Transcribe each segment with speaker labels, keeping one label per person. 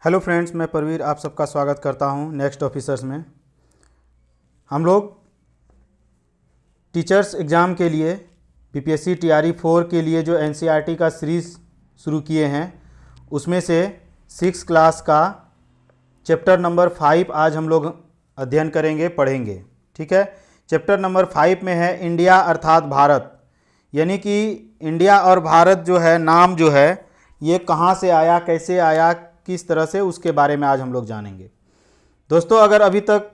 Speaker 1: Hello friends, मैं परवीर आप सबका स्वागत करता हूं नेक्स्ट ऑफिसर्स में। हम लोग टीचर्स एग्ज़ाम के लिए बीपीएससी टीआरई 4 के लिए जो एनसीईआरटी का सीरीज़ शुरू किए हैं उसमें से 6 क्लास का चैप्टर नंबर 5 आज हम लोग अध्ययन करेंगे, पढ़ेंगे। ठीक है, चैप्टर नंबर 5 में है इंडिया अर्थात भारत, यानी कि इंडिया और भारत जो है नाम जो है ये कहाँ से आया, कैसे आया, किस तरह से, उसके बारे में आज हम लोग जानेंगे। दोस्तों, अगर अभी तक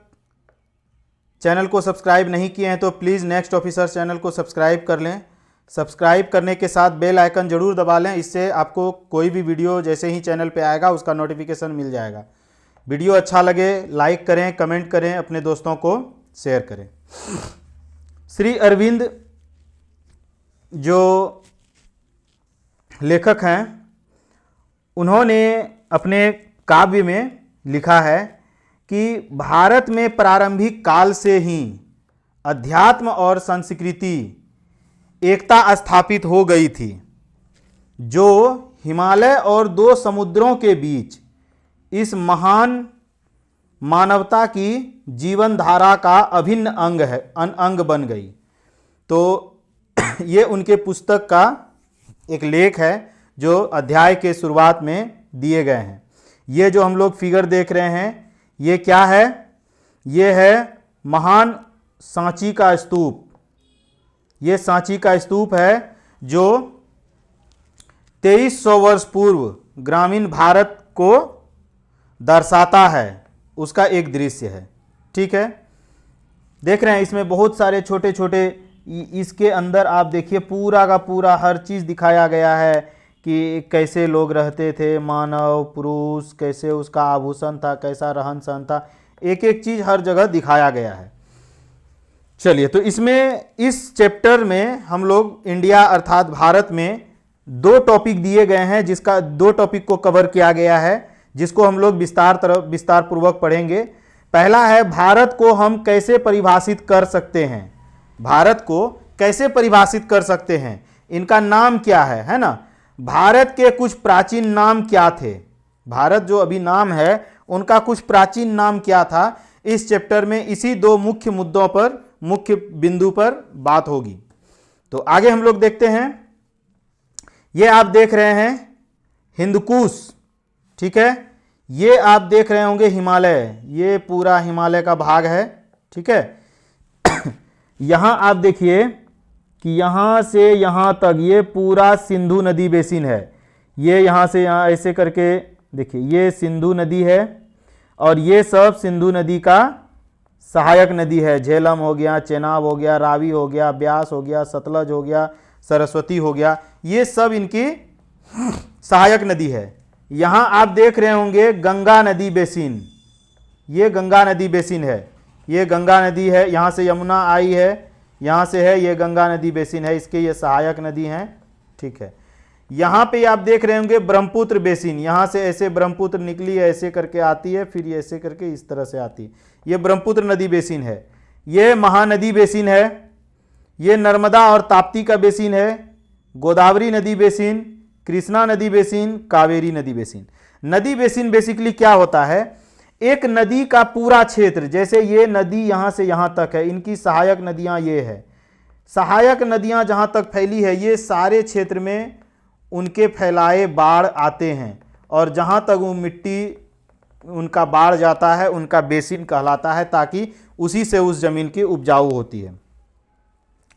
Speaker 1: चैनल को सब्सक्राइब नहीं किए हैं तो प्लीज़ नेक्स्ट ऑफिसर चैनल को सब्सक्राइब कर लें। सब्सक्राइब करने के साथ बेल आइकन ज़रूर दबा लें, इससे आपको कोई भी वीडियो जैसे ही चैनल पे आएगा उसका नोटिफिकेशन मिल जाएगा। वीडियो अच्छा लगे लाइक करें, कमेंट करें, अपने दोस्तों को शेयर करें। श्री अरविंद जो लेखक हैं उन्होंने अपने काव्य में लिखा है कि भारत में प्रारंभिक काल से ही अध्यात्म और संस्कृति एकता स्थापित हो गई थी, जो हिमालय और 2 समुद्रों के बीच इस महान मानवता की जीवन धारा का अभिन्न अंग बन गई। तो ये उनके पुस्तक का एक लेख है जो अध्याय के शुरुआत में दिए गए हैं। ये जो हम लोग फिगर देख रहे हैं ये क्या है? ये है महान सांची का स्तूप। ये सांची का स्तूप है जो 2300 वर्ष पूर्व ग्रामीण भारत को दर्शाता है, उसका एक दृश्य है। ठीक है, देख रहे हैं इसमें बहुत सारे छोटे छोटे, इसके अंदर आप देखिए पूरा का पूरा हर चीज़ दिखाया गया है कि कैसे लोग रहते थे, मानव पुरुष, कैसे उसका आभूषण था, कैसा रहन सहन था, एक एक चीज़ हर जगह दिखाया गया है। चलिए, तो इसमें इस चैप्टर में हम लोग इंडिया अर्थात भारत में 2 टॉपिक दिए गए हैं, जिसका 2 टॉपिक को कवर किया गया है, जिसको हम लोग विस्तार पूर्वक पढ़ेंगे। पहला है भारत को हम कैसे परिभाषित कर सकते हैं, भारत को कैसे परिभाषित कर सकते हैं, इनका नाम क्या है ना। भारत के कुछ प्राचीन नाम क्या थे, भारत जो अभी नाम है उनका कुछ प्राचीन नाम क्या था, इस चैप्टर में इसी 2 मुख्य मुद्दों पर, मुख्य बिंदु पर बात होगी। तो आगे हम लोग देखते हैं। ये आप देख रहे हैं हिंदकुश, ठीक है, ये आप देख रहे होंगे हिमालय, ये पूरा हिमालय का भाग है। ठीक है, यहां आप देखिए कि यहाँ से यहाँ तक ये पूरा सिंधु नदी बेसिन है। ये यहाँ से यहाँ ऐसे करके देखिए, ये सिंधु नदी है और ये सब सिंधु नदी का सहायक नदी है। झेलम हो गया, चेनाब हो गया, रावी हो गया, ब्यास हो गया, सतलज हो गया, सरस्वती हो गया, ये सब इनकी सहायक नदी है। यहाँ आप देख रहे होंगे गंगा नदी बेसिन, ये गंगा नदी बेसिन है, ये गंगा नदी है, यहाँ से यमुना आई है, यहाँ से है, ये गंगा नदी बेसिन है, इसके ये सहायक नदी हैं। ठीक है, यहाँ पे आप देख रहे होंगे ब्रह्मपुत्र बेसिन, यहाँ से ऐसे ब्रह्मपुत्र निकली है, ऐसे करके आती है, फिर ये ऐसे करके इस तरह से आती है, ये ब्रह्मपुत्र नदी बेसिन है। ये महानदी बेसिन है, ये नर्मदा और ताप्ती का बेसिन है, गोदावरी नदी बेसिन, कृष्णा नदी बेसिन, कावेरी नदी बेसिन। नदी बेसिन बेसिकली क्या होता है, एक नदी का पूरा क्षेत्र, जैसे ये नदी यहाँ से यहाँ तक है, इनकी सहायक नदियाँ ये है, सहायक नदियाँ जहाँ तक फैली है ये सारे क्षेत्र में उनके फैलाए बाढ़ आते हैं, और जहाँ तक वो मिट्टी उनका बाढ़ जाता है उनका बेसिन कहलाता है, ताकि उसी से उस जमीन की उपजाऊ होती है,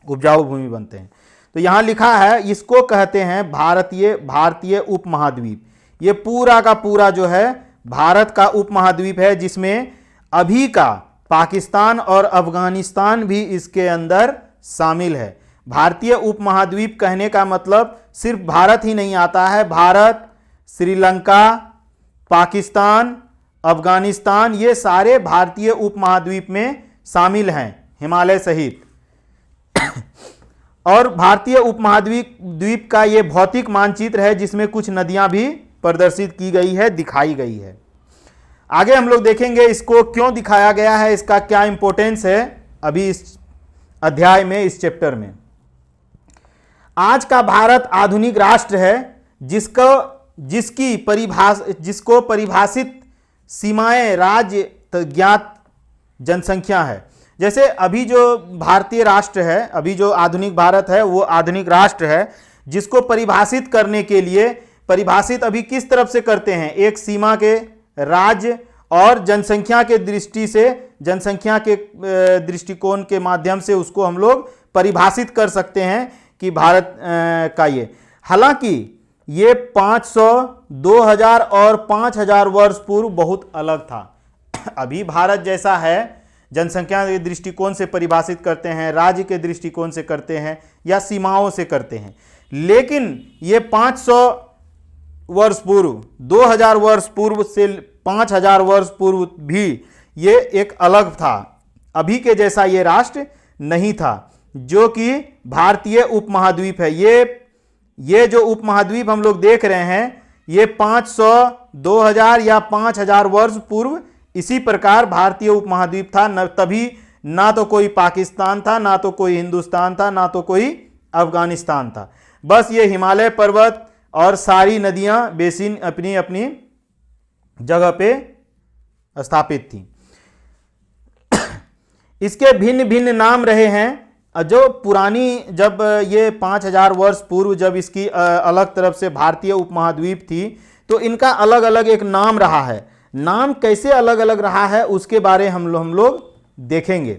Speaker 1: उपजाऊ भूमि बनते हैं। तो यहाँ लिखा है, इसको कहते हैं भारतीय उपमहाद्वीप। ये पूरा का पूरा जो है भारत का उपमहाद्वीप है, जिसमें अभी का पाकिस्तान और अफगानिस्तान भी इसके अंदर शामिल है। भारतीय उपमहाद्वीप कहने का मतलब सिर्फ भारत ही नहीं आता है, भारत, श्रीलंका, पाकिस्तान, अफगानिस्तान, ये सारे भारतीय उपमहाद्वीप में शामिल हैं, हिमालय सहित। और भारतीय उपमहाद्वीप का ये भौतिक मानचित्र है, जिसमें कुछ नदियां भी प्रदर्शित की गई है, दिखाई गई है। आगे हम लोग देखेंगे इसको क्यों दिखाया गया है, इसका क्या इंपॉर्टेंस है अभी इस अध्याय में, इस चैप्टर में। आज का भारत आधुनिक राष्ट्र है, जिसको जिसको परिभाषित सीमाएं राज्य ज्ञात जनसंख्या है। जैसे अभी जो भारतीय राष्ट्र है, अभी जो आधुनिक भारत है वो आधुनिक राष्ट्र है, जिसको परिभाषित करने के लिए परिभाषित अभी किस तरफ से करते हैं, एक सीमा के, राज्य और जनसंख्या के दृष्टि से, जनसंख्या के दृष्टिकोण के माध्यम से उसको हम लोग परिभाषित कर सकते हैं कि भारत का ये। हालांकि ये 500, 2000 और 5000 वर्ष पूर्व बहुत अलग था। अभी भारत जैसा है जनसंख्या के दृष्टिकोण से परिभाषित करते हैं, राज्य के दृष्टिकोण से करते हैं या सीमाओं से करते हैं, लेकिन ये 500 वर्ष पूर्व, 2000 वर्ष पूर्व से 5000 वर्ष पूर्व भी ये एक अलग था। अभी के जैसा ये राष्ट्र नहीं था, जो कि भारतीय उपमहाद्वीप है। ये जो उपमहाद्वीप हम लोग देख रहे हैं, ये 500, 2000 या 5000 वर्ष पूर्व इसी प्रकार भारतीय उपमहाद्वीप था। न तभी ना तो कोई पाकिस्तान था, ना तो कोई हिंदुस्तान था, ना तो कोई अफगानिस्तान था। बस ये हिमालय पर्वत और सारी नदियां बेसिन अपनी अपनी जगह पे स्थापित थी। इसके भिन्न भिन्न नाम रहे हैं। जो पुरानी, जब ये 5000 वर्ष पूर्व जब इसकी अलग तरफ से भारतीय उपमहाद्वीप थी, तो इनका अलग अलग एक नाम रहा है। नाम कैसे अलग अलग रहा है उसके बारे हम लोग देखेंगे।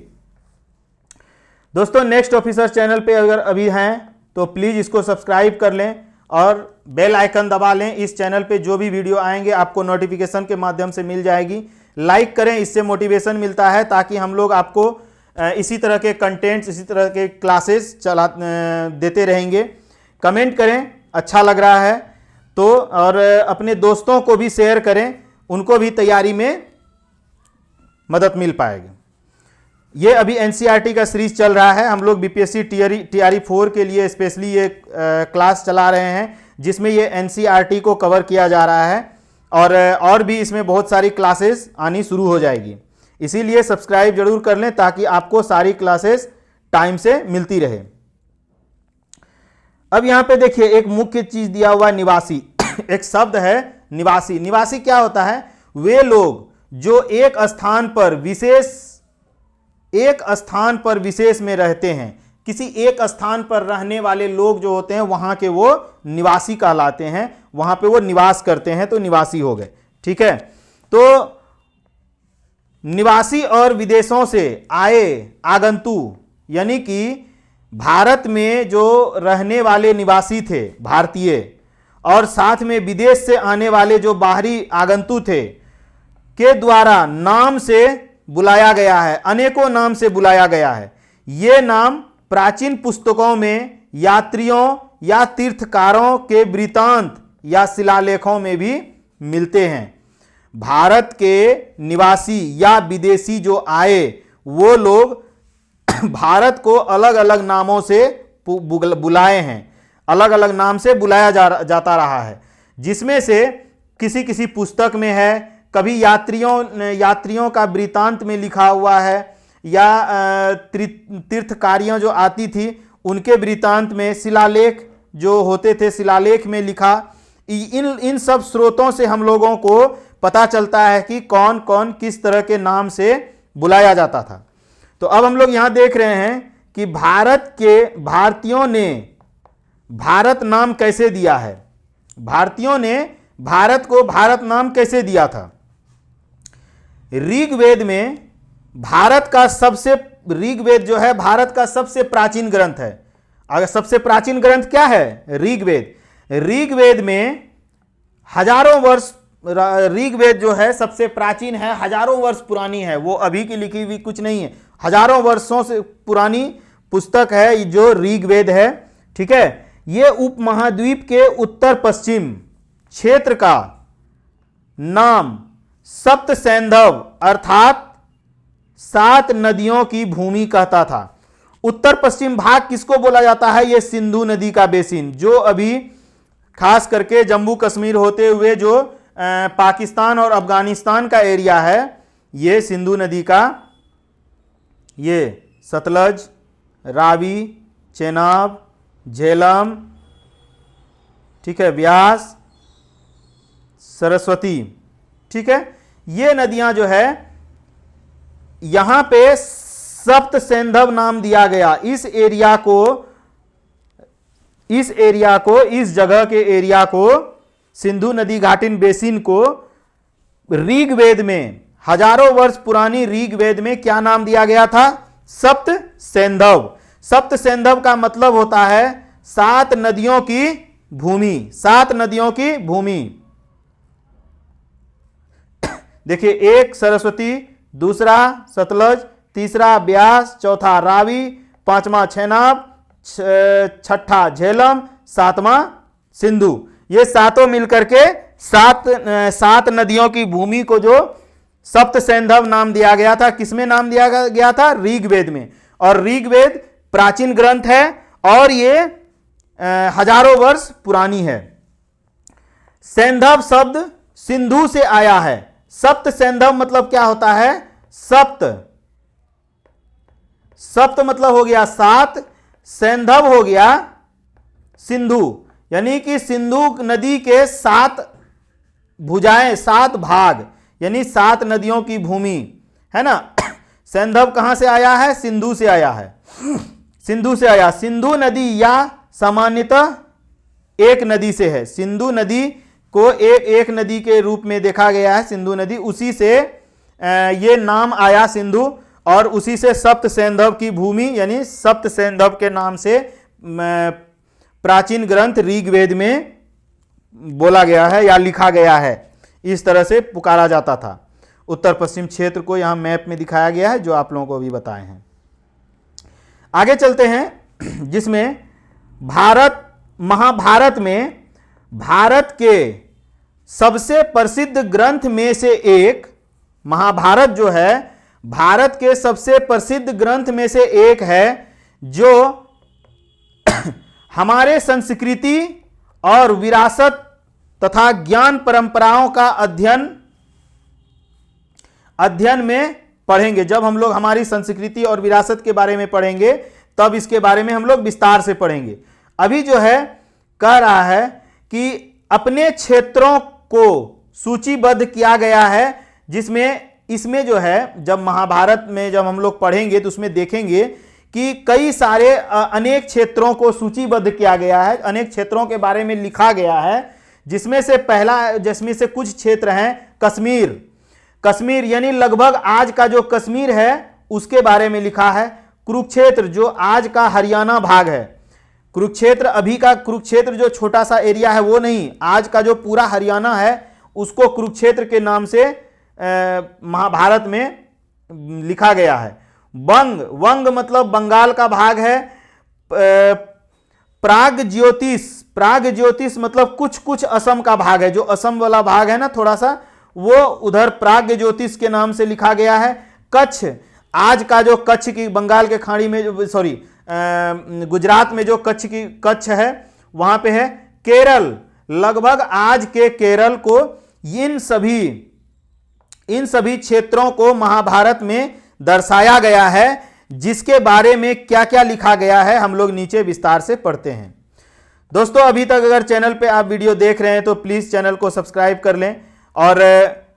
Speaker 1: दोस्तों, नेक्स्ट ऑफिसर चैनल पे अगर अभी हैं तो प्लीज़ इसको सब्सक्राइब कर लें और बेल आइकन दबा लें। इस चैनल पे जो भी वीडियो आएंगे आपको नोटिफिकेशन के माध्यम से मिल जाएगी। लाइक करें, इससे मोटिवेशन मिलता है ताकि हम लोग आपको इसी तरह के कंटेंट्स, इसी तरह के क्लासेस देते रहेंगे। कमेंट करें अच्छा लग रहा है तो, और अपने दोस्तों को भी शेयर करें, उनको भी तैयारी में मदद मिल पाएगी। ये अभी एनसीईआरटी का सीरीज चल रहा है। हम लोग बीपीएससी टीआरई 4 के लिए स्पेशली ये क्लास चला रहे हैं, जिसमें ये एनसीईआरटी को कवर किया जा रहा है और भी इसमें बहुत सारी क्लासेस आनी शुरू हो जाएगी। इसीलिए सब्सक्राइब जरूर कर लें ताकि आपको सारी क्लासेस टाइम से मिलती रहे। अब यहां पे देखिए एक मुख्य चीज दिया हुआ है, निवासी। एक शब्द है निवासी। निवासी क्या होता है? वे लोग जो एक स्थान पर विशेष में रहते हैं। किसी एक स्थान पर रहने वाले लोग जो होते हैं वहां के वो निवासी कहलाते हैं, वहां पे वो निवास करते हैं, तो निवासी हो गए। ठीक है, तो निवासी और विदेशों से आए आगंतुक, यानी कि भारत में जो रहने वाले निवासी थे भारतीय, और साथ में विदेश से आने वाले जो बाहरी आगंतुक थे, के द्वारा नाम से बुलाया गया है, अनेकों नाम से बुलाया गया है। ये नाम प्राचीन पुस्तकों में यात्रियों या तीर्थकारों के वृत्तांत या शिलालेखों में भी मिलते हैं। भारत के निवासी या विदेशी जो आए, वो लोग भारत को अलग अलग नामों से बुलाए हैं, अलग अलग नाम से बुलाया जाता रहा है, जिसमें से किसी किसी पुस्तक में है, कभी यात्रियों का वृत्तांत में लिखा हुआ है, या तीर्थकारियां जो आती थी उनके वृत्तांत में, शिलालेख जो होते थे शिलालेख में लिखा। इन सब स्रोतों से हम लोगों को पता चलता है कि कौन कौन किस तरह के नाम से बुलाया जाता था। तो अब हम लोग यहां देख रहे हैं कि भारतीयों ने भारत नाम कैसे दिया है। भारतीयों ने भारत को भारत नाम कैसे दिया था? ऋग्वेद में ऋग्वेद जो है भारत का सबसे प्राचीन ग्रंथ है। अगर सबसे प्राचीन ग्रंथ क्या है? ऋग्वेद में हजारों वर्ष, ऋग्वेद जो है सबसे प्राचीन है, हजारों वर्ष पुरानी है। वो अभी की लिखी हुई कुछ नहीं है, हजारों वर्षों से पुरानी पुस्तक है जो ऋग्वेद है। ठीक है, ये उपमहाद्वीप के उत्तर पश्चिम क्षेत्र का नाम सप्त सैंधव अर्थात 7 नदियों की भूमि कहता था। उत्तर पश्चिम भाग किसको बोला जाता है? ये सिंधु नदी का बेसिन, जो अभी खास करके जम्मू कश्मीर होते हुए जो पाकिस्तान और अफगानिस्तान का एरिया है, ये सिंधु नदी का, ये सतलज, रावी, चेनाब, झेलम, ठीक है, व्यास, सरस्वती। ठीक है, ये नदियां जो है यहां पे सप्त सेंधव नाम दिया गया। इस जगह के एरिया को, सिंधु नदी घाटिन बेसिन को ऋग्वेद में, हजारों वर्ष पुरानी ऋग्वेद में क्या नाम दिया गया था? सप्त सेंधव। सप्त सेंधव का मतलब होता है 7 नदियों की भूमि। 7 नदियों की भूमि। देखिए, एक सरस्वती, दूसरा सतलज, तीसरा ब्यास, चौथा रावी, पांचवा छेनाब, छठा झेलम, सातवां सिंधु। ये सातों मिलकर के 7 नदियों की भूमि को जो सप्त सेंधव नाम दिया गया था, किसमें नाम दिया गया था? ऋग्वेद में। और ऋग्वेद प्राचीन ग्रंथ है और ये हजारों वर्ष पुरानी है। सेंधव शब्द सिंधु से आया है। सप्त सेंधव मतलब क्या होता है? सप्त, सप्त मतलब हो गया 7, सेंधव हो गया सिंधु, यानी कि सिंधु नदी के 7 भुजाएं, 7 भाग, यानी 7 नदियों की भूमि है ना। सेंधव कहां से आया है? सिंधु से आया है। सिंधु से आया। सिंधु नदी या सामान्यतः एक नदी से है। सिंधु नदी को एक नदी के रूप में देखा गया है, सिंधु नदी। उसी से ये नाम आया सिंधु, और उसी से सप्त सेंधव की भूमि यानी सप्त सेंधव के नाम से प्राचीन ग्रंथ ऋग्वेद में बोला गया है या लिखा गया है। इस तरह से पुकारा जाता था। उत्तर पश्चिम क्षेत्र को यहां मैप में दिखाया गया है, जो आप लोगों को अभी बताए हैं। आगे चलते हैं, जिसमें महाभारत में भारत के सबसे प्रसिद्ध ग्रंथ में से एक, महाभारत जो है भारत के सबसे प्रसिद्ध ग्रंथ में से एक है, जो हमारे संस्कृति और विरासत तथा ज्ञान परंपराओं का अध्ययन में पढ़ेंगे। जब हम लोग हमारी संस्कृति और विरासत के बारे में पढ़ेंगे, तब इसके बारे में हम लोग विस्तार से पढ़ेंगे। अभी जो है कह रहा है कि अपने क्षेत्रों को सूचीबद्ध किया गया है, जिसमें इसमें जो है जब महाभारत में जब हम लोग पढ़ेंगे तो उसमें देखेंगे कि कई सारे अनेक क्षेत्रों को सूचीबद्ध किया गया है, अनेक क्षेत्रों के बारे में लिखा गया है। जिसमें से कुछ क्षेत्र हैं कश्मीर। कश्मीर यानी लगभग आज का जो कश्मीर है उसके बारे में लिखा है। कुरुक्षेत्र जो आज का हरियाणा भाग है, कुरुक्षेत्र अभी का कुरुक्षेत्र जो छोटा सा एरिया है वो नहीं, आज का जो पूरा हरियाणा है उसको कुरुक्षेत्र के नाम से महाभारत में लिखा गया है। वंग मतलब बंगाल का भाग है। प्राग्ज्योतिष मतलब कुछ असम का भाग है, जो असम वाला भाग है ना थोड़ा सा, वो उधर प्राग्ज्योतिष के नाम से लिखा गया है। कच्छ, आज का जो कच्छ की बंगाल के खाड़ी में गुजरात में जो कच्छ है वहां पे है। केरल, लगभग आज के केरल को, इन सभी क्षेत्रों को महाभारत में दर्शाया गया है। जिसके बारे में क्या क्या लिखा गया है हम लोग नीचे विस्तार से पढ़ते हैं। दोस्तों, अभी तक अगर चैनल पे आप वीडियो देख रहे हैं तो प्लीज चैनल को सब्सक्राइब कर लें और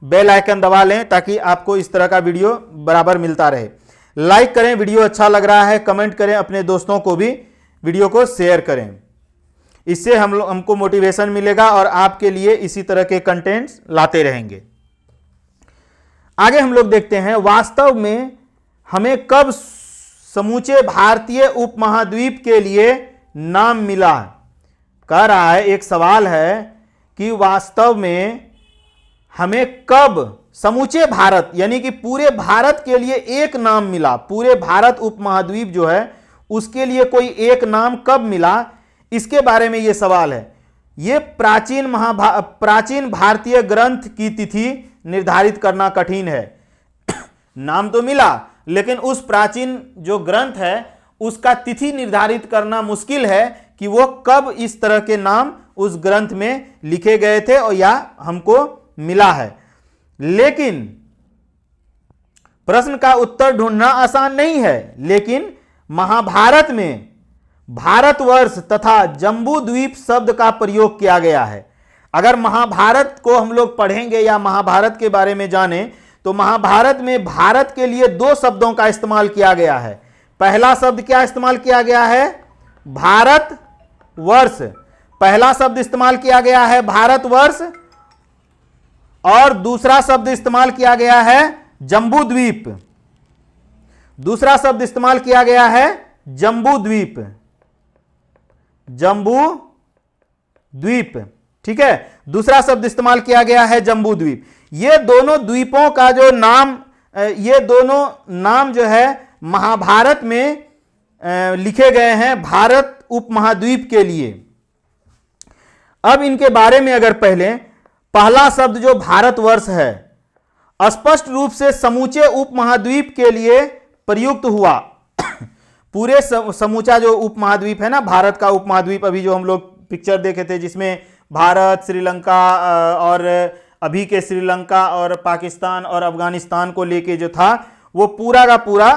Speaker 1: बेल आइकन दबा लें, ताकि आपको इस तरह का वीडियो बराबर मिलता रहे। लाइक करें, वीडियो अच्छा लग रहा है कमेंट करें, अपने दोस्तों को भी वीडियो को शेयर करें। इससे हमको मोटिवेशन मिलेगा और आपके लिए इसी तरह के कंटेंट्स लाते रहेंगे। आगे हम लोग देखते हैं, वास्तव में हमें कब समूचे भारतीय उपमहाद्वीप के लिए नाम मिला। कह रहा है, एक सवाल है कि वास्तव में हमें कब समूचे भारत यानी कि पूरे भारत के लिए एक नाम मिला, पूरे भारत उपमहाद्वीप जो है उसके लिए कोई एक नाम कब मिला, इसके बारे में यह सवाल है। यह प्राचीन भारतीय ग्रंथ की तिथि निर्धारित करना कठिन है। नाम तो मिला, लेकिन उस प्राचीन जो ग्रंथ है उसका तिथि निर्धारित करना मुश्किल है कि वो कब इस तरह के नाम उस ग्रंथ में लिखे गए थे और या हमको मिला है। लेकिन प्रश्न का उत्तर ढूंढना आसान नहीं है। लेकिन महाभारत में भारतवर्ष तथा जम्बू द्वीप शब्द का प्रयोग किया गया है। अगर महाभारत को हम लोग पढ़ेंगे या महाभारत के बारे में जाने तो महाभारत में भारत के लिए दो शब्दों का इस्तेमाल किया गया है। पहला शब्द क्या इस्तेमाल किया गया है? भारत वर्ष। पहला शब्द इस्तेमाल किया गया है भारतवर्ष, और दूसरा शब्द इस्तेमाल किया गया है जम्बू द्वीप। दूसरा शब्द इस्तेमाल किया गया है जम्बू द्वीप, जम्बू द्वीप। ठीक है, दूसरा शब्द इस्तेमाल किया गया है जम्बू द्वीप। ये दोनों द्वीपों का जो नाम, ये दोनों नाम जो है महाभारत में लिखे गए हैं भारत उपमहाद्वीप के लिए। अब इनके बारे में अगर पहला शब्द जो भारतवर्ष है स्पष्ट रूप से समूचे उपमहाद्वीप के लिए प्रयुक्त हुआ। पूरे समूचा जो उपमहाद्वीप है ना, भारत का उपमहाद्वीप, अभी जो हम लोग पिक्चर देखे थे जिसमें भारत, श्रीलंका और अभी के श्रीलंका और पाकिस्तान और अफगानिस्तान को लेके जो था वो पूरा का पूरा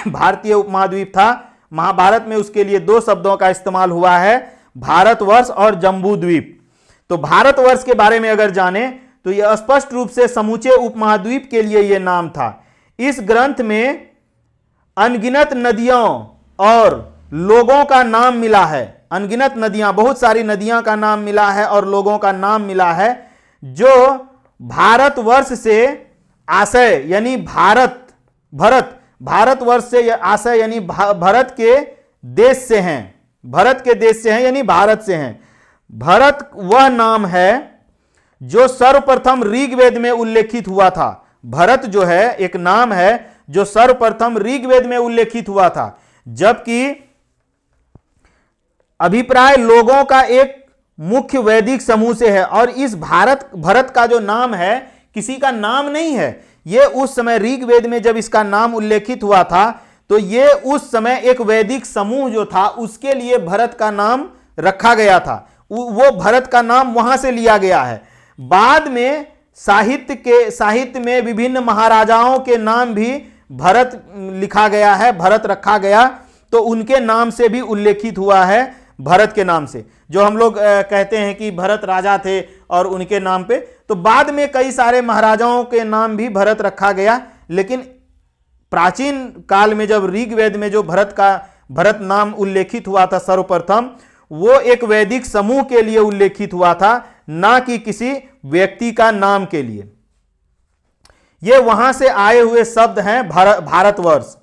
Speaker 1: भारतीय उपमहाद्वीप था। महाभारत में उसके लिए दो शब्दों का इस्तेमाल हुआ है, भारतवर्ष और जम्बू द्वीप। तो भारतवर्ष के बारे में अगर जाने तो यह स्पष्ट रूप से समूचे उपमहाद्वीप के लिए यह नाम था। इस ग्रंथ में अनगिनत नदियों और लोगों का नाम मिला है। अनगिनत नदियां, बहुत सारी नदियां का नाम मिला है और लोगों का नाम मिला है जो भारतवर्ष से आशय यानी भारतवर्ष से आशय यानी भारत के देश से हैं, भारत के देश से हैं यानी भारत से हैं। भरत वह नाम है जो सर्वप्रथम ऋग्वेद में उल्लेखित हुआ था। भरत जो है एक नाम है जो सर्वप्रथम ऋग्वेद में उल्लेखित हुआ था, जबकि अभिप्राय लोगों का एक मुख्य वैदिक समूह से है। और इस भरत का जो नाम है किसी का नाम नहीं है। यह उस समय ऋग्वेद में जब इसका नाम उल्लेखित हुआ था तो यह उस समय एक वैदिक समूह जो था उसके लिए भरत का नाम रखा गया था। वो भरत का नाम वहां से लिया गया है। बाद में साहित्य में विभिन्न महाराजाओं के नाम भी भरत लिखा गया है, भरत रखा गया, तो उनके नाम से भी उल्लेखित हुआ है भरत के नाम से। जो हम लोग कहते हैं कि भरत राजा थे और उनके नाम पे, तो बाद में कई सारे महाराजाओं के नाम भी भरत रखा गया। लेकिन प्राचीन काल में जब ऋग्वेद में जो भरत नाम उल्लेखित हुआ था सर्वप्रथम, वो एक वैदिक समूह के लिए उल्लेखित हुआ था, ना कि किसी व्यक्ति का नाम के लिए। ये वहां से आए हुए शब्द हैं भारतवर्ष।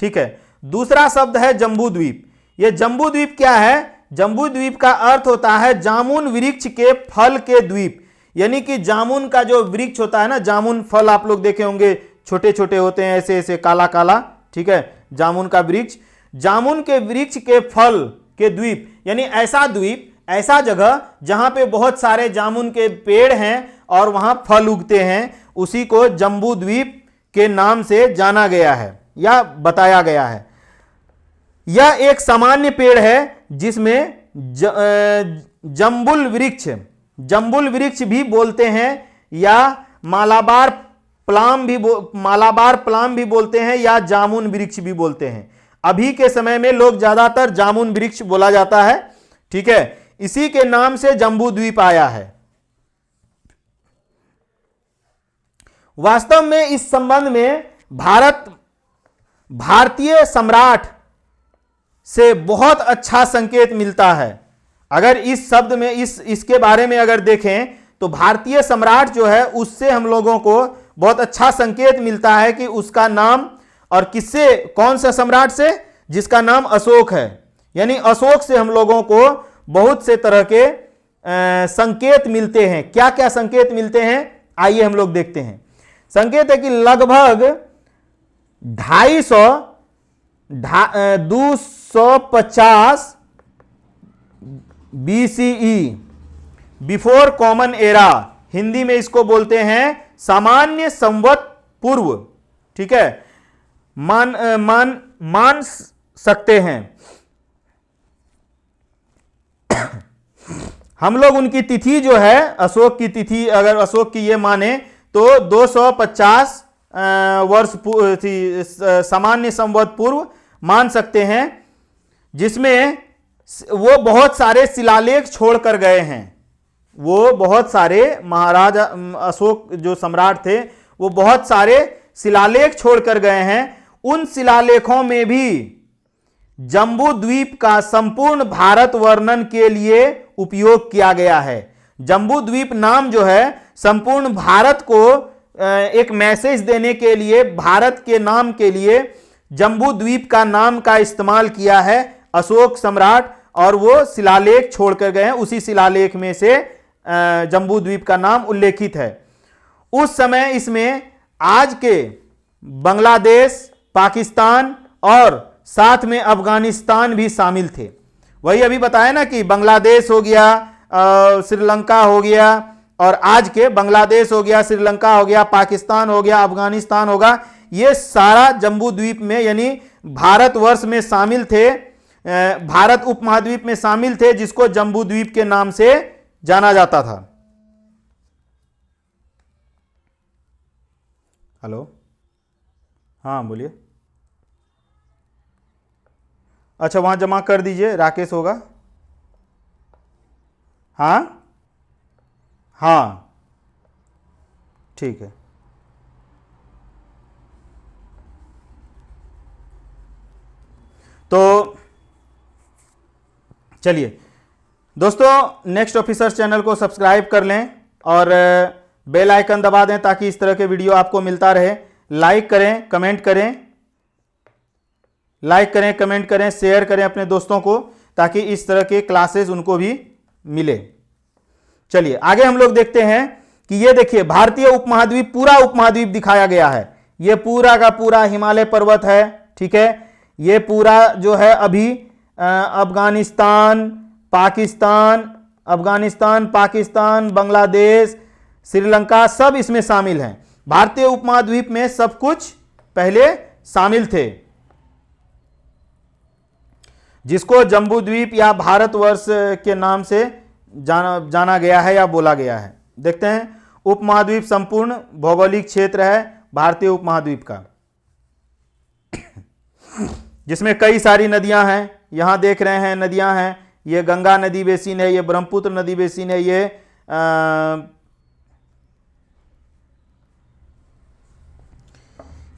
Speaker 1: ठीक है, दूसरा शब्द है जम्बू द्वीप। ये जम्बू द्वीप क्या है? जम्बू द्वीप का अर्थ होता है जामुन वृक्ष के फल के द्वीप। यानी कि जामुन का जो वृक्ष होता है ना, जामुन फल आप लोग देखे होंगे, छोटे छोटे होते हैं, ऐसे ऐसे काला काला। ठीक है, जामुन का वृक्ष, जामुन के वृक्ष के फल के द्वीप, यानी ऐसा द्वीप, ऐसा जगह जहां पे बहुत सारे जामुन के पेड़ हैं और वहां फल उगते हैं, उसी को जम्बू द्वीप के नाम से जाना गया है या बताया गया है। यह एक सामान्य पेड़ है जिसमें जम्बुल वृक्ष भी बोलते हैं या मालाबार प्लाम भी बोलते हैं या जामुन वृक्ष भी बोलते हैं। अभी के समय में लोग ज्यादातर जामुन वृक्ष बोला जाता है। ठीक है, इसी के नाम से जम्बू द्वीप आया है। वास्तव में इस संबंध में भारतीय सम्राट से बहुत अच्छा संकेत मिलता है। अगर इस शब्द में इसके बारे में अगर देखें तो भारतीय सम्राट जो है उससे हम लोगों को बहुत अच्छा संकेत मिलता है कि उसका नाम, और किससे, कौन सा सम्राट से? जिसका नाम अशोक है। यानी अशोक से हम लोगों को बहुत से तरह के संकेत मिलते हैं। क्या क्या संकेत मिलते हैं आइए हम लोग देखते हैं। संकेत है कि लगभग 250 BCE, before common era, Hindi में इसको बोलते हैं सामान्य संवत पूर्व। ठीक है, मान सकते हैं हम लोग उनकी तिथि जो है, अशोक की तिथि, अगर अशोक की ये माने तो 250 वर्ष सामान्य संवत पूर्व मान सकते हैं, जिसमें वो बहुत सारे शिलालेख छोड़ कर गए हैं। वो बहुत सारे महाराजा अशोक जो सम्राट थे वो बहुत सारे शिलालेख छोड़कर गए हैं। उन शिलालेखों में भी जम्बू द्वीप का संपूर्ण भारत वर्णन के लिए उपयोग किया गया है। जम्बू द्वीप नाम जो है संपूर्ण भारत को एक मैसेज देने के लिए, भारत के नाम के लिए जम्बू द्वीप का नाम का इस्तेमाल किया है अशोक सम्राट, और वो शिलालेख छोड़कर गए हैं। उसी शिलालेख में से जम्बू द्वीप का नाम उल्लेखित है। उस समय इसमें आज के बांग्लादेश, पाकिस्तान और साथ में अफगानिस्तान भी शामिल थे। वही अभी बताया ना कि बांग्लादेश हो गया, श्रीलंका हो गया, और आज के बांग्लादेश हो गया, श्रीलंका हो गया, पाकिस्तान हो गया, अफगानिस्तान होगा, ये सारा जम्बू द्वीप में यानी भारतवर्ष में शामिल थे, भारत उपमहाद्वीप में शामिल थे, जिसको जम्बू द्वीप के नाम से जाना जाता था। हेलो, हाँ बोलिए। अच्छा, वहां जमा कर दीजिए, राकेश होगा। हाँ हाँ ठीक है। तो चलिए दोस्तों, नेक्स्ट ऑफिसर्स चैनल को सब्सक्राइब कर लें और बेल आइकन दबा दें ताकि इस तरह के वीडियो आपको मिलता रहे। लाइक करें, कमेंट करें, लाइक करें, कमेंट करें, शेयर करें अपने दोस्तों को, ताकि इस तरह के क्लासेस उनको भी मिले। चलिए आगे हम लोग देखते हैं कि ये देखिए भारतीय उपमहाद्वीप, पूरा उपमहाद्वीप दिखाया गया है। ये पूरा का पूरा हिमालय पर्वत है, ठीक है। ये पूरा जो है अभी अफगानिस्तान, पाकिस्तान, बांग्लादेश, श्रीलंका सब इसमें शामिल हैं। भारतीय उपमहाद्वीप में सब कुछ पहले शामिल थे, जिसको जम्बू द्वीप या भारतवर्ष के नाम से जाना गया है या बोला गया है। देखते हैं, उपमहाद्वीप संपूर्ण भौगोलिक क्षेत्र है भारतीय उपमहाद्वीप का, जिसमें कई सारी नदियां हैं। यहां देख रहे हैं नदियां हैं, ये गंगा नदी बेसिन है, ये ब्रह्मपुत्र नदी बेसिन है,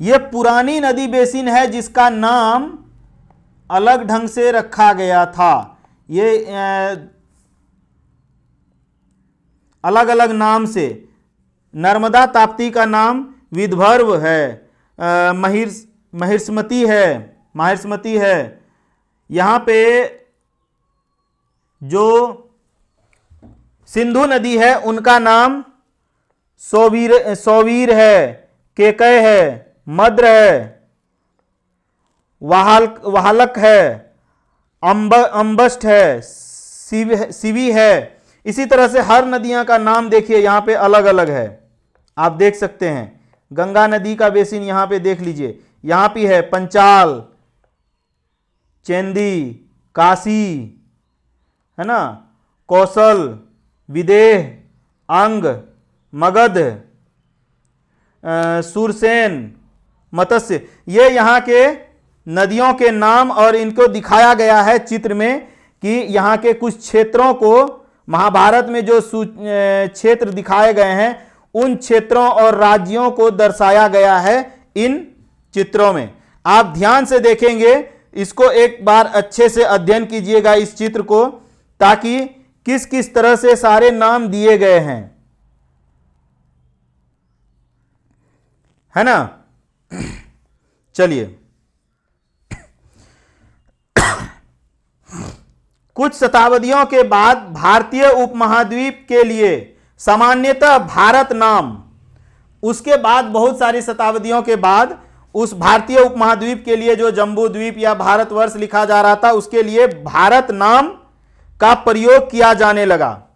Speaker 1: ये पुरानी नदी बेसिन है जिसका नाम अलग ढंग से रखा गया था। ये अलग अलग नाम से, नर्मदा ताप्ती का नाम विदर्भ है, माहिष्मती है। यहाँ पे जो सिंधु नदी है उनका नाम सोवीर है, केकय है, मद्र है, वाहलक है, अम्बस्ट है, सिवी है। इसी तरह से हर नदियां का नाम देखिए यहाँ पे अलग अलग है, आप देख सकते हैं। गंगा नदी का बेसिन यहाँ पे देख लीजिए, यहाँ पे है पंचाल, चेंदी, काशी, है ना, कौशल, विदेह, अंग, मगध, सुरसेन, मत्स्य। ये यहाँ के नदियों के नाम, और इनको दिखाया गया है चित्र में कि यहाँ के कुछ क्षेत्रों को, महाभारत में जो क्षेत्र दिखाए गए हैं उन क्षेत्रों और राज्यों को दर्शाया गया है इन चित्रों में। आप ध्यान से देखेंगे, इसको एक बार अच्छे से अध्ययन कीजिएगा इस चित्र को, ताकि किस किस तरह से सारे नाम दिए गए हैं, है ना। चलिए, कुछ शताब्दियों के बाद भारतीय उपमहाद्वीप के लिए सामान्यतः भारत नाम, उसके बाद बहुत सारी शताब्दियों के बाद उस भारतीय उपमहाद्वीप के लिए जो जम्बू द्वीप या भारतवर्ष लिखा जा रहा था उसके लिए भारत नाम का प्रयोग किया जाने लगा।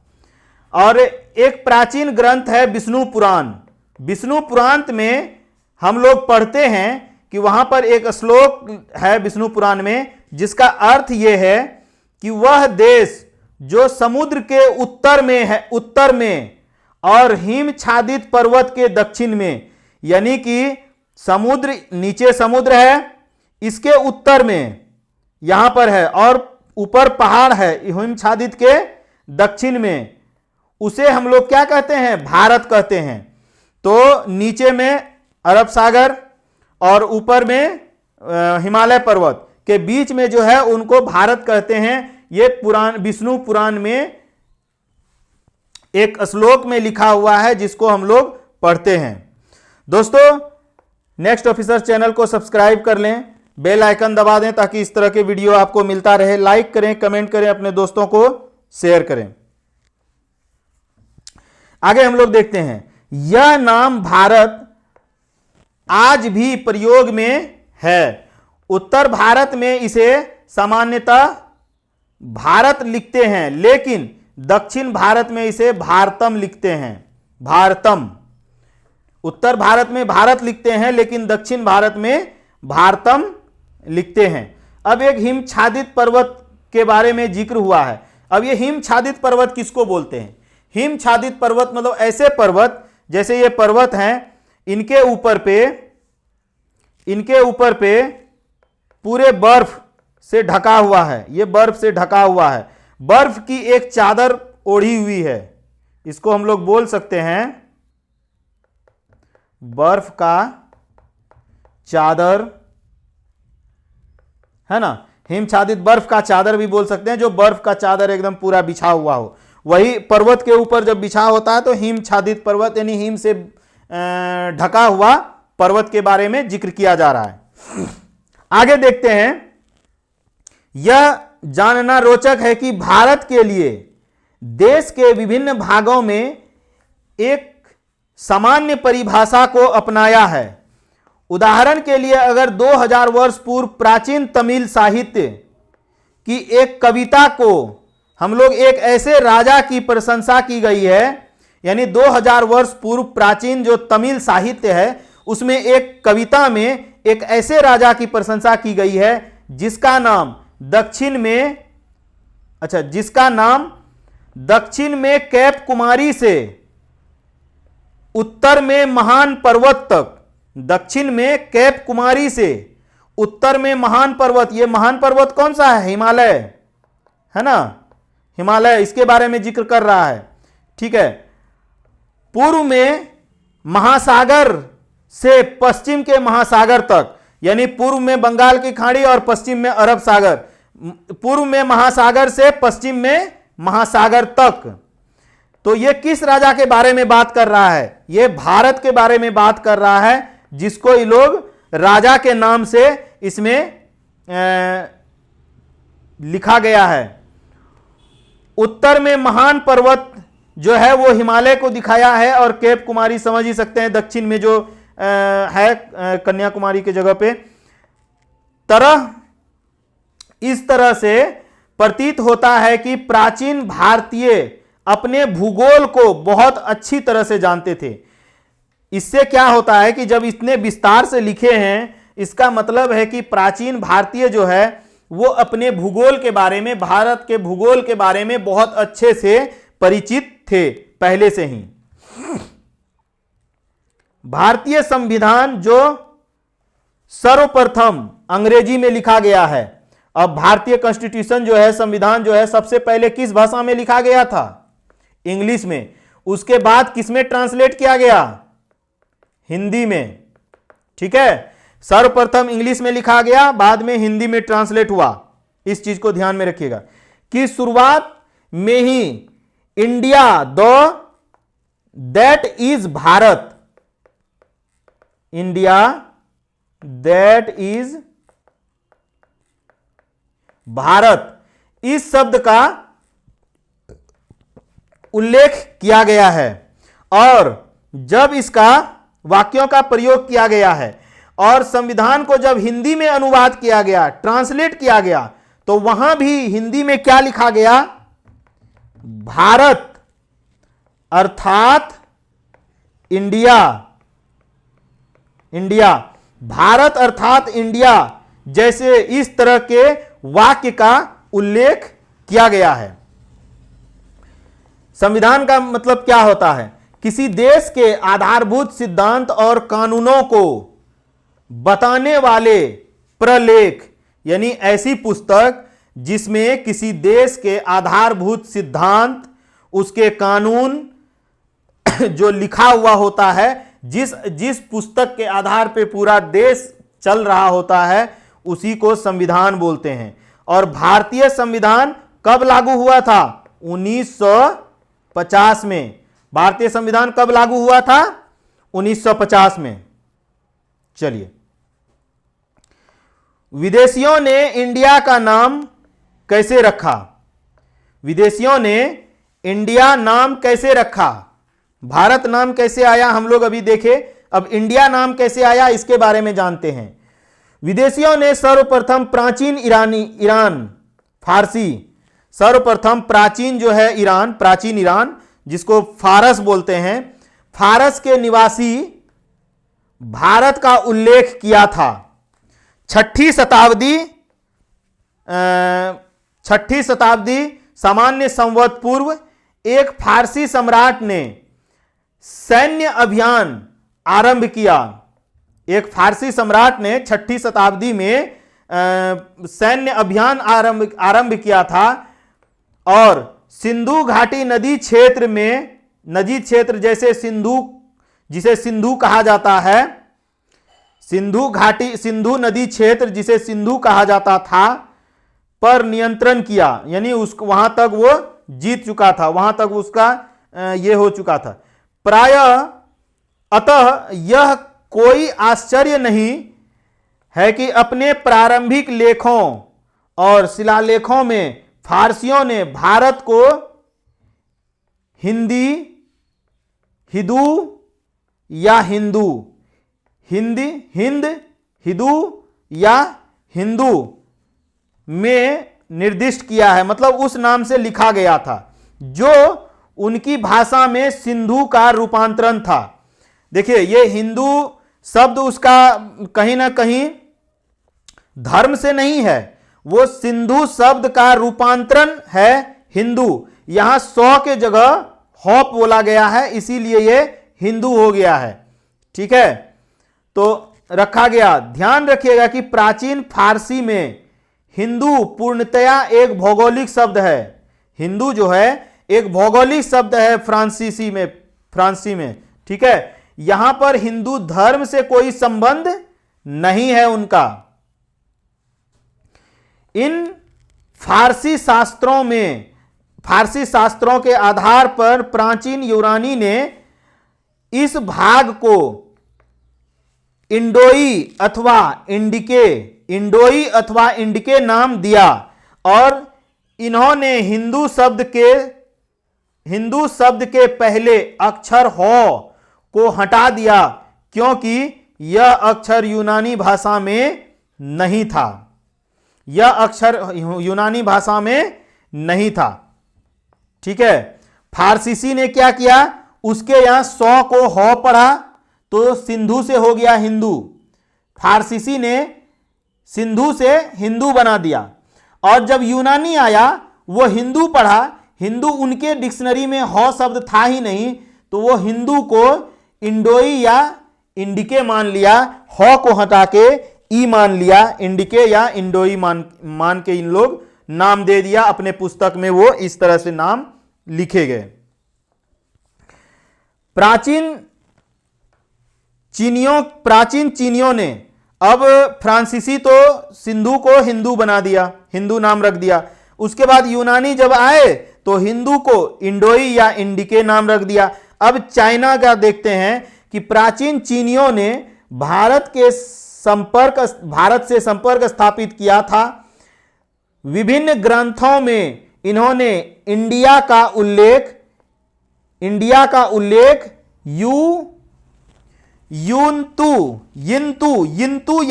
Speaker 1: और एक प्राचीन ग्रंथ है विष्णु पुराण। विष्णु पुराण में हम लोग पढ़ते हैं कि वहां पर एक श्लोक है विष्णु पुराण में, जिसका अर्थ यह है कि वह देश जो समुद्र के उत्तर में है, उत्तर में, और हिमच्छादित पर्वत के दक्षिण में, यानी कि समुद्र, नीचे समुद्र है, इसके उत्तर में यहां पर है, और ऊपर पहाड़ है हिमच्छादित के दक्षिण में, उसे हम लोग क्या कहते हैं, भारत कहते हैं। तो नीचे में अरब सागर और ऊपर में हिमालय पर्वत के बीच में जो है उनको भारत कहते हैं। ये पुराण, विष्णु पुराण में एक श्लोक में लिखा हुआ है जिसको हम लोग पढ़ते हैं। दोस्तों, नेक्स्ट ऑफिसर चैनल को सब्सक्राइब कर लें, बेल आइकन दबा दें ताकि इस तरह के वीडियो आपको मिलता रहे। लाइक करें, कमेंट करें, अपने दोस्तों को शेयर करें। आगे हम लोग देखते हैं, यह नाम भारत आज भी प्रयोग में है। उत्तर भारत में इसे सामान्यतः भारत लिखते हैं, लेकिन दक्षिण भारत में इसे भारतम लिखते हैं। भारतम, उत्तर भारत में भारत लिखते हैं लेकिन दक्षिण भारत में भारतम लिखते हैं। अब एक हिमछादित पर्वत के बारे में जिक्र हुआ है। अब ये हिमछादित पर्वत किसको बोलते हैं? हिमछादित पर्वत मतलब ऐसे पर्वत, जैसे ये पर्वत हैं, इनके ऊपर पे पूरे बर्फ से ढका हुआ है। ये बर्फ से ढका हुआ है, बर्फ की एक चादर ओढ़ी हुई है। इसको हम लोग बोल सकते हैं बर्फ का चादर, है ना। हिमछादित बर्फ का चादर भी बोल सकते हैं, जो बर्फ का चादर एकदम पूरा बिछा हुआ हो। वही पर्वत के ऊपर जब बिछा होता है तो हिमछादित पर्वत यानी हिम से ढका हुआ पर्वत के बारे में जिक्र किया जा रहा है। आगे देखते हैं, यह जानना रोचक है कि भारत के लिए देश के विभिन्न भागों में एक सामान्य परिभाषा को अपनाया है। उदाहरण के लिए अगर 2000 वर्ष पूर्व प्राचीन तमिल साहित्य की एक कविता को हम लोग एक ऐसे राजा की प्रशंसा की गई है, यानी 2000 वर्ष पूर्व प्राचीन जो तमिल साहित्य है उसमें एक कविता में एक ऐसे राजा की प्रशंसा की गई है जिसका नाम दक्षिण में कैप कुमारी से उत्तर में महान पर्वत तक, दक्षिण में कैप कुमारी से उत्तर में महान पर्वत, ये महान पर्वत कौन सा है? हिमालय, है ना, हिमालय, इसके बारे में जिक्र कर रहा है। ठीक है। पूर्व में महासागर से पश्चिम के महासागर तक, यानी पूर्व में बंगाल की खाड़ी और पश्चिम में अरब सागर, पूर्व में महासागर से पश्चिम में महासागर तक। तो यह किस राजा के बारे में बात कर रहा है? यह भारत के बारे में बात कर रहा है, जिसको ये लोग राजा के नाम से इसमें लिखा गया है। उत्तर में महान पर्वत जो है वो हिमालय को दिखाया है, और कैप कुमारी समझ ही सकते हैं दक्षिण में जो है कन्याकुमारी के जगह पे। इस तरह से प्रतीत होता है कि प्राचीन भारतीय अपने भूगोल को बहुत अच्छी तरह से जानते थे। इससे क्या होता है कि जब इतने विस्तार से लिखे हैं, इसका मतलब है कि प्राचीन भारतीय जो है वो अपने भूगोल के बारे में, भारत के भूगोल के बारे में बहुत अच्छे से परिचित थे पहले से ही। भारतीय संविधान जो सर्वप्रथम अंग्रेजी में लिखा गया है। अब भारतीय कॉन्स्टिट्यूशन जो है, संविधान जो है, सबसे पहले किस भाषा में लिखा गया था? इंग्लिश में। उसके बाद किस में ट्रांसलेट किया गया? हिंदी में। ठीक है, सर्वप्रथम इंग्लिश में लिखा गया, बाद में हिंदी में ट्रांसलेट हुआ। इस चीज को ध्यान में रखिएगा कि शुरुआत में ही India that is Bharat, India that is Bharat, इस शब्द का उल्लेख किया गया है। और जब इसका वाक्यों का प्रयोग किया गया है और संविधान को जब हिंदी में अनुवाद किया गया, ट्रांसलेट किया गया, तो वहां भी हिंदी में क्या लिखा गया? भारत अर्थात इंडिया, इंडिया, भारत अर्थात इंडिया, जैसे इस तरह के वाक्य का उल्लेख किया गया है। संविधान का मतलब क्या होता है? किसी देश के आधारभूत सिद्धांत और कानूनों को बताने वाले प्रलेख, यानी ऐसी पुस्तक जिसमें किसी देश के आधारभूत सिद्धांत, उसके कानून जो लिखा हुआ होता है, जिस पुस्तक के आधार पे पूरा देश चल रहा होता है, उसी को संविधान बोलते हैं। और भारतीय संविधान कब लागू हुआ था? 1950 में। भारतीय संविधान कब लागू हुआ था? 1950 में। चलिए, विदेशियों ने इंडिया का नाम कैसे रखा? विदेशियों ने इंडिया नाम कैसे रखा? भारत नाम कैसे आया हम लोग अभी देखे, अब इंडिया नाम कैसे आया इसके बारे में जानते हैं। विदेशियों ने सर्वप्रथम प्राचीन ईरान फारसी, सर्वप्रथम प्राचीन जो है ईरान, प्राचीन ईरान जिसको फारस बोलते हैं, फारस के निवासी भारत का उल्लेख किया था। छठी शताब्दी सामान्य संवत पूर्व एक फारसी सम्राट ने सैन्य अभियान आरंभ किया। एक फारसी सम्राट ने छठी शताब्दी में सैन्य अभियान आरंभ किया था और सिंधु घाटी नदी क्षेत्र में, नदी क्षेत्र जैसे जिसे सिंधु कहा जाता है, सिंधु नदी क्षेत्र जिसे सिंधु कहा जाता था, पर नियंत्रण किया। यानी वहां तक वो जीत चुका था, वहां तक उसका ये हो चुका था प्रायः। अतः यह कोई आश्चर्य नहीं है कि अपने प्रारंभिक लेखों और शिलालेखों में फारसियों ने भारत को हिंदू या हिंदू में निर्दिष्ट किया है, मतलब उस नाम से लिखा गया था जो उनकी भाषा में सिंधु का रूपांतरण था। देखिए, ये हिंदू शब्द उसका कहीं ना कहीं धर्म से नहीं है, वो सिंधु शब्द का रूपांतरण है हिंदू। यहां 100 के जगह हॉप बोला गया है, इसीलिए ये हिंदू हो गया है। ठीक है, तो रखा गया। ध्यान रखिएगा कि प्राचीन फारसी में हिंदू पूर्णतया एक भौगोलिक शब्द है। हिंदू जो है एक भौगोलिक शब्द है फ्रांसी में। ठीक है, यहां पर हिंदू धर्म से कोई संबंध नहीं है उनका। इन फारसी शास्त्रों के आधार पर प्राचीन यूनानी ने इस भाग को इंडोई अथवा इंडिके नाम दिया और इन्होंने हिंदू शब्द के पहले अक्षर हो को हटा दिया, क्योंकि यह अक्षर यूनानी भाषा में नहीं था। यह अक्षर यूनानी भाषा में नहीं था। ठीक है, फारसीसी ने क्या किया, उसके यहां 100 को हो पढ़ा तो सिंधु से हो गया हिंदू। फारसीसी ने सिंधु से हिंदू बना दिया और जब यूनानी आया वो हिंदू पढ़ा, हिंदू उनके डिक्शनरी में हो शब्द था ही नहीं, तो वो हिंदू को इंडोई या इंडिके मान लिया, हो को हटा के ई मान लिया, इंडिके या इंडोई मान के इन लोग नाम दे दिया। अपने पुस्तक में वो इस तरह से नाम लिखे गए। प्राचीन चीनियों ने अब फ्रांसीसी तो सिंधु को हिंदू बना दिया, हिंदू नाम रख दिया। उसके बाद यूनानी जब आए तो हिंदू को इंडोई या इंडिके नाम रख दिया। अब चाइना का देखते हैं कि प्राचीन चीनियों ने भारत से संपर्क स्थापित किया था। विभिन्न ग्रंथों में इन्होंने इंडिया का उल्लेख यिंतु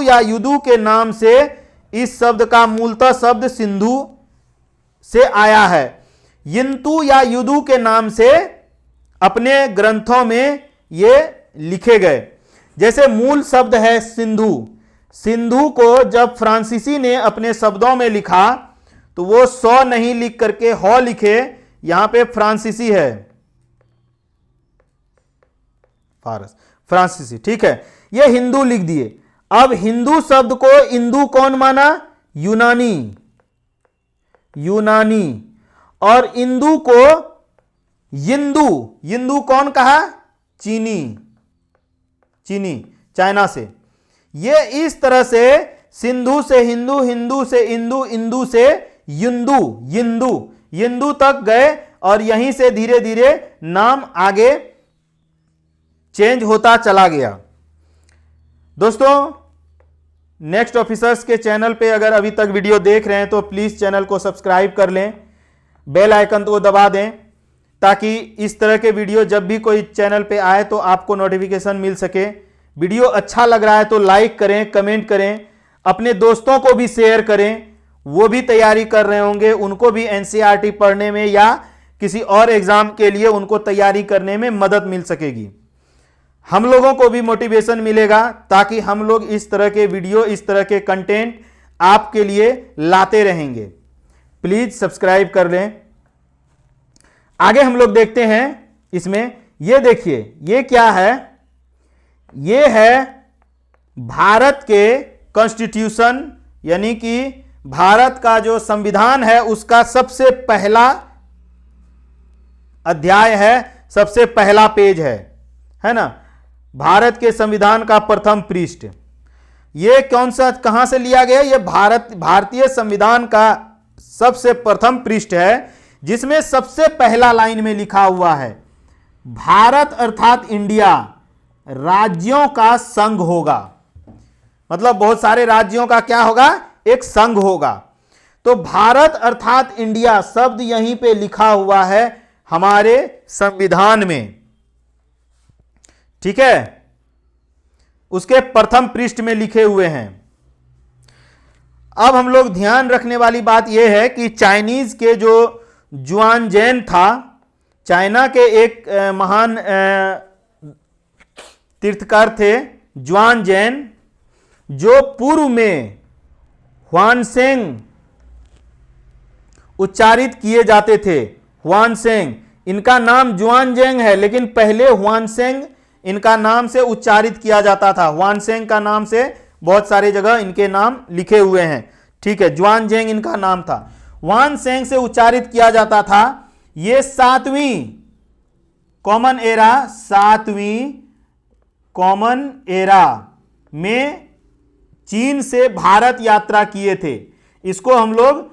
Speaker 1: या युदु के नाम से, इस शब्द का मूलतः शब्द सिंधु से आया है। यिंतु या युदु के नाम से अपने ग्रंथों में ये लिखे गए। जैसे मूल शब्द है सिंधु, सिंधु को जब फ्रांसीसी ने अपने शब्दों में लिखा तो वो 100 नहीं लिख करके हो लिखे, यहां पे फ्रांसीसी है, फ्रांसीसी। ठीक है, ये हिंदू लिख दिए। अब हिंदू शब्द को इंदू कौन माना? यूनानी। और इंदु को यिंदु, यिंदु कौन कहा? चीनी, चीनी चाइना से। ये इस तरह से सिंधु से हिंदू, हिंदू से इंदु, इंदु से युंदु, यिंदु, यिंदु तक गए और यहीं से धीरे धीरे नाम आगे चेंज होता चला गया। दोस्तों, नेक्स्ट ऑफिसर्स के चैनल पे अगर अभी तक वीडियो देख रहे हैं तो प्लीज चैनल को सब्सक्राइब कर लें, बेल आइकन को दबा दें ताकि इस तरह के वीडियो जब भी कोई चैनल पे आए तो आपको नोटिफिकेशन मिल सके। वीडियो अच्छा लग रहा है तो लाइक करें, कमेंट करें, अपने दोस्तों को भी शेयर करें, वो भी तैयारी कर रहे होंगे, उनको भी एनसीईआरटी पढ़ने में या किसी और एग्जाम के लिए उनको तैयारी करने में मदद मिल सकेगी। हम लोगों को भी मोटिवेशन मिलेगा ताकि हम लोग इस तरह के वीडियो, इस तरह के कंटेंट आपके लिए लाते रहेंगे। प्लीज सब्सक्राइब कर लें। आगे हम लोग देखते हैं इसमें, ये देखिए ये क्या है? ये है भारत के कॉन्स्टिट्यूशन, यानी कि भारत का जो संविधान है उसका सबसे पहला अध्याय है, सबसे पहला पेज है ना? भारत के संविधान का प्रथम पृष्ठ। ये कौन सा, कहां से लिया गया? ये भारतीय संविधान का सबसे प्रथम पृष्ठ है, जिसमें सबसे पहला लाइन में लिखा हुआ है भारत अर्थात इंडिया राज्यों का संघ होगा। मतलब बहुत सारे राज्यों का क्या होगा? एक संघ होगा। तो भारत अर्थात इंडिया शब्द यहीं पे लिखा हुआ है हमारे संविधान में, ठीक है? उसके प्रथम पृष्ठ में लिखे हुए हैं। अब हम लोग ध्यान रखने वाली बात यह है कि चाइनीज के जो जुआनजैन था, चाइना के एक महान तीर्थकार थे जुआनजैन, जो पूर्व में ह्वानसेंग उच्चारित किए जाते थे। ह्वानसेंग, इनका नाम जुआनजेंग है लेकिन पहले ह्वानसेंग इनका नाम से उच्चारित किया जाता था। ह्वानसेंग का नाम से बहुत सारी जगह इनके नाम लिखे हुए हैं, ठीक है? जुआनजेंग इनका नाम था, ह्वानसेंग से उच्चारित किया जाता था। ये 7वीं कॉमन एरा, 7वीं कॉमन एरा में चीन से भारत यात्रा किए थे। इसको हम लोग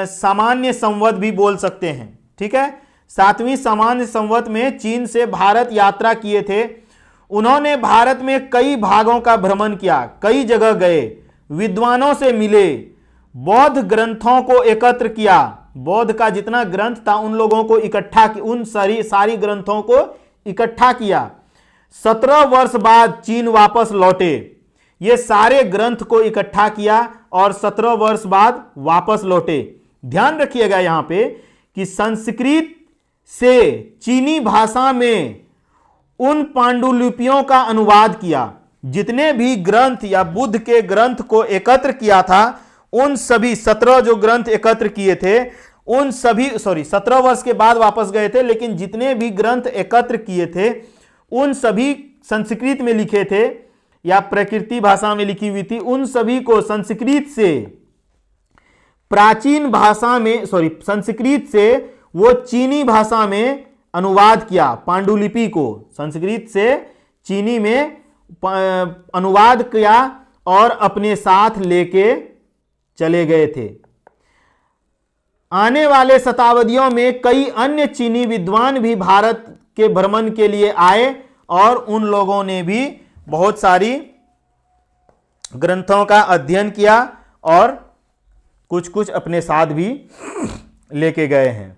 Speaker 1: सामान्य संवत भी बोल सकते हैं, ठीक है? 7वीं सामान्य संवत में चीन से भारत यात्रा किए थे। उन्होंने भारत में कई भागों का भ्रमण किया, कई जगह गए, विद्वानों से मिले, बौद्ध ग्रंथों को एकत्र किया, बौद्ध का जितना ग्रंथ था उन लोगों को इकट्ठा, उन सारी ग्रंथों को इकट्ठा किया। 17 वर्ष बाद चीन वापस लौटे। ये सारे ग्रंथ को इकट्ठा किया और 17 वर्ष बाद वापस लौटे। ध्यान रखिएगा यहां पे कि संस्कृत से चीनी भाषा में उन पांडुलिपियों का अनुवाद किया। जितने भी ग्रंथ या बुद्ध के ग्रंथ को एकत्र किया था, उन सभी 17 जो ग्रंथ एकत्र किए थे उन सभी 17 वर्ष के बाद वापस गए थे, लेकिन जितने भी ग्रंथ एकत्र किए थे उन सभी संस्कृत में लिखे थे या प्रकृति भाषा में लिखी हुई थी। उन सभी को संस्कृत से प्राचीन भाषा में संस्कृत से वो चीनी भाषा में अनुवाद किया। पांडुलिपि को संस्कृत से चीनी में अनुवाद किया और अपने साथ लेके चले गए थे। आने वाले शताब्दियों में कई अन्य चीनी विद्वान भी भारत के भ्रमण के लिए आए और उन लोगों ने भी बहुत सारी ग्रंथों का अध्ययन किया और कुछ कुछ अपने साथ भी लेके गए हैं।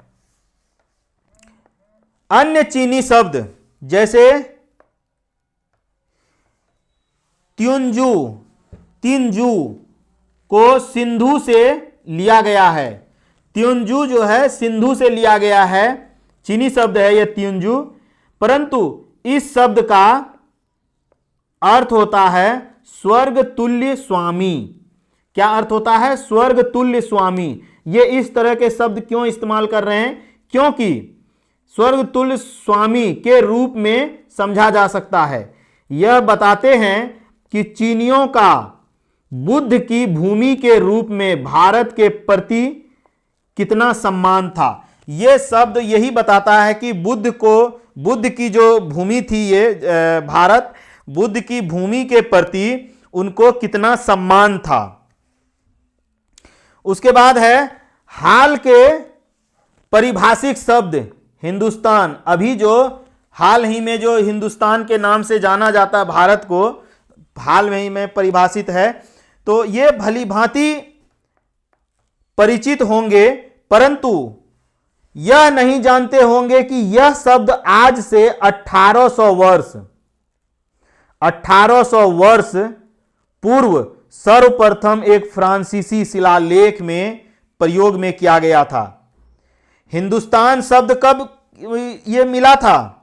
Speaker 1: अन्य चीनी शब्द जैसे तिंजू को सिंधु से लिया गया है। तिंजू जो है सिंधु से लिया गया है, चीनी शब्द है यह तिंजू, परंतु इस शब्द का अर्थ होता है स्वर्ग तुल्य स्वामी। क्या अर्थ होता है? स्वर्ग तुल्य स्वामी। ये इस तरह के शब्द क्यों इस्तेमाल कर रहे हैं? क्योंकि स्वर्ग तुल्य स्वामी के रूप में समझा जा सकता है। यह बताते हैं कि चीनियों का बुद्ध की भूमि के रूप में भारत के प्रति कितना सम्मान था। ये शब्द यही बताता है कि बुद्ध की जो भूमि थी, ये भारत, बुद्ध की भूमि के प्रति उनको कितना सम्मान था। उसके बाद है हाल के परिभाषिक शब्द हिंदुस्तान। अभी जो हाल ही में जो हिंदुस्तान के नाम से जाना जाता है भारत को, हाल में ही में परिभाषित है, तो ये भली भांति परिचित होंगे, परंतु यह नहीं जानते होंगे कि यह शब्द आज से 1800 वर्ष पूर्व सर्वप्रथम एक फ्रांसीसी शिलालेख में प्रयोग में किया गया था। हिंदुस्तान शब्द कब यह मिला था?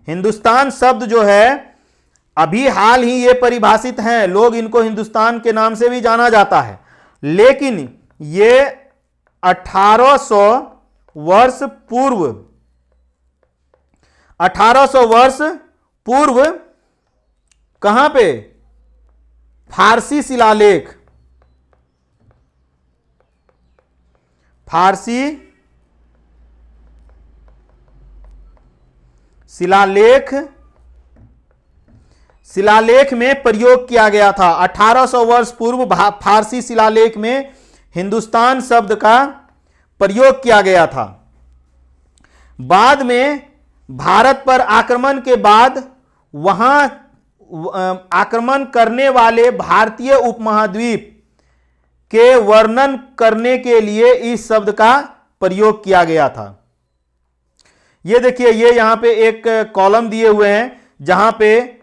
Speaker 1: हिंदुस्तान शब्द जो है अभी हाल ही ये परिभाषित हैं, लोग इनको हिंदुस्तान के नाम से भी जाना जाता है, लेकिन ये 1800 वर्ष पूर्व कहां पे? फारसी शिलालेख में प्रयोग किया गया था। 1800 वर्ष पूर्व फारसी शिलालेख में हिंदुस्तान शब्द का प्रयोग किया गया था। बाद में भारत पर आक्रमण के बाद वहां आक्रमण करने वाले भारतीय उपमहाद्वीप के वर्णन करने के लिए इस शब्द का प्रयोग किया गया था। ये देखिए, ये यहां पे एक कॉलम दिए हुए हैं जहां पे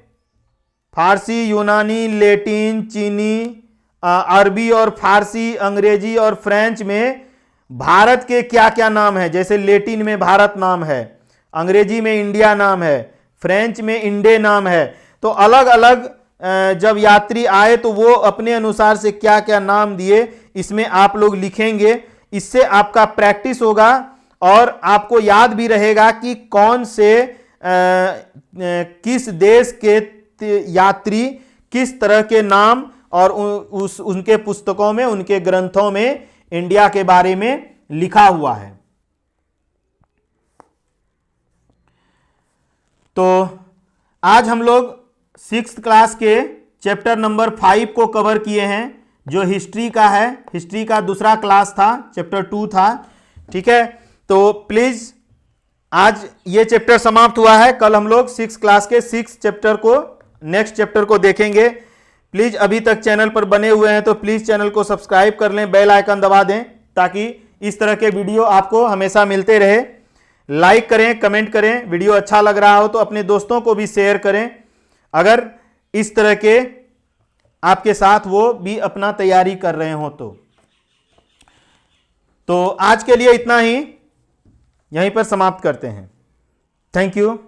Speaker 1: फारसी, यूनानी, लैटिन, चीनी, अरबी और फारसी, अंग्रेजी और फ्रेंच में भारत के क्या क्या नाम है। जैसे लैटिन में भारत नाम है, अंग्रेजी में इंडिया नाम है, फ्रेंच में इंडे नाम है। तो अलग अलग जब यात्री आए तो वो अपने अनुसार से क्या क्या नाम दिए, इसमें आप लोग लिखेंगे। इससे आपका प्रैक्टिस होगा और आपको याद भी रहेगा कि कौन से किस देश के यात्री किस तरह के नाम और उनके पुस्तकों में, उनके ग्रंथों में इंडिया के बारे में लिखा हुआ है। तो आज हम लोग 6th क्लास के चैप्टर नंबर 5 को कवर किए हैं, जो हिस्ट्री का है। हिस्ट्री का दूसरा क्लास था, चैप्टर 2 था। ठीक है, तो प्लीज आज ये चैप्टर समाप्त हुआ है। कल हम लोग 6th क्लास के 6th चैप्टर को, नेक्स्ट चैप्टर को देखेंगे। प्लीज अभी तक चैनल पर बने हुए हैं तो प्लीज चैनल को सब्सक्राइब कर लें, बेल आइकन दबा दें, ताकि इस तरह के वीडियो आपको हमेशा मिलते रहे। लाइक करें, कमेंट करें, वीडियो अच्छा लग रहा हो तो अपने दोस्तों को भी शेयर करें, अगर इस तरह के आपके साथ वो भी अपना तैयारी कर रहे हो तो आज के लिए इतना ही, यहीं पर समाप्त करते हैं। Thank you.